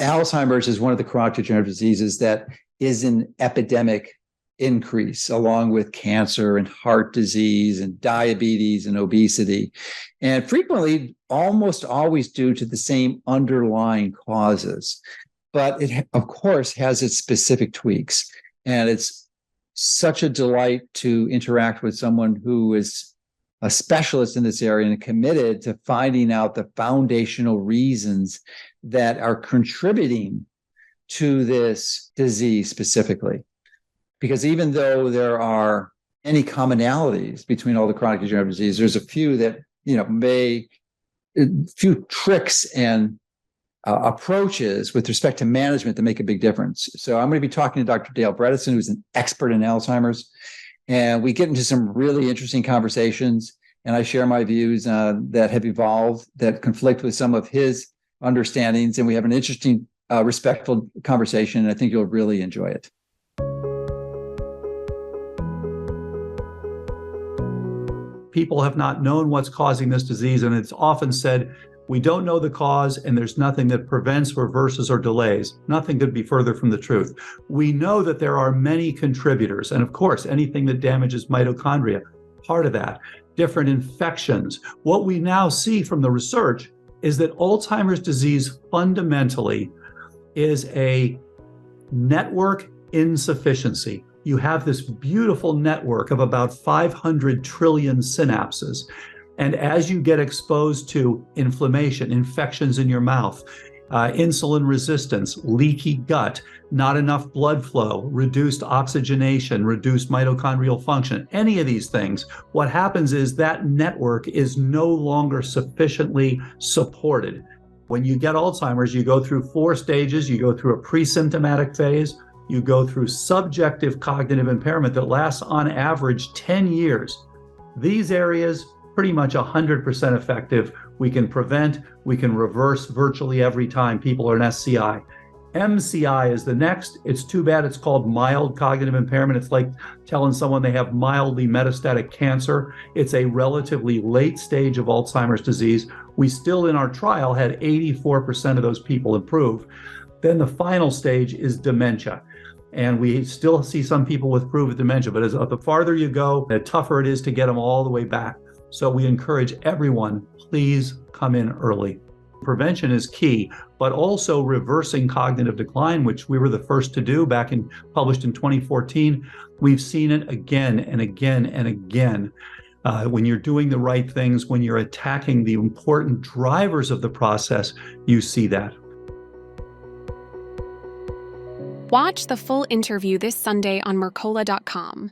Alzheimer's is one of the chronic degenerative diseases that is in epidemic increase, along with cancer and heart disease and diabetes and obesity, and frequently almost always due to the same underlying causes. But it, of course, has its specific tweaks. And it's such a delight to interact with someone who is a specialist in this area and committed to finding out the foundational reasons that are contributing to this disease specifically. Because even though there are any commonalities between all the chronic degenerative disease, there's a few that, a few tricks and approaches with respect to management that make a big difference. So I'm going to be talking to Dr. Dale Bredesen, who's an expert in Alzheimer's, and we get into some really interesting conversations, and I share my views that have evolved, that conflict with some of his understandings, and we have an interesting, respectful conversation, and I think you'll really enjoy it. People have not known what's causing this disease, and it's often said, we don't know the cause, and there's nothing that prevents, reverses, or delays. Nothing could be further from the truth. We know that there are many contributors, and of course, anything that damages mitochondria, part of that. Different infections. What we now see from the research is that Alzheimer's disease fundamentally is a network insufficiency. You have this beautiful network of about 500 trillion synapses. And as you get exposed to inflammation, infections in your mouth, insulin resistance, leaky gut, not enough blood flow, reduced oxygenation, reduced mitochondrial function, any of these things, what happens is that network is no longer sufficiently supported. When you get Alzheimer's, you go through 4 stages. You go through a pre-symptomatic phase. You go through subjective cognitive impairment that lasts on average 10 years. These areas, pretty much 100% effective. We can prevent, we can reverse virtually every time people are in SCI. MCI is the next. It's too bad it's called mild cognitive impairment. It's like telling someone they have mildly metastatic cancer. It's a relatively late stage of Alzheimer's disease. We still in our trial had 84% of those people improve. Then the final stage is dementia. And we still see some people with proven dementia, but the farther you go, the tougher it is to get them all the way back. So we encourage everyone, please come in early. Prevention is key, but also reversing cognitive decline, which we were the first to do published in 2014. We've seen it again and again and again. When you're doing the right things, when you're attacking the important drivers of the process, you see that. Watch the full interview this Sunday on Mercola.com.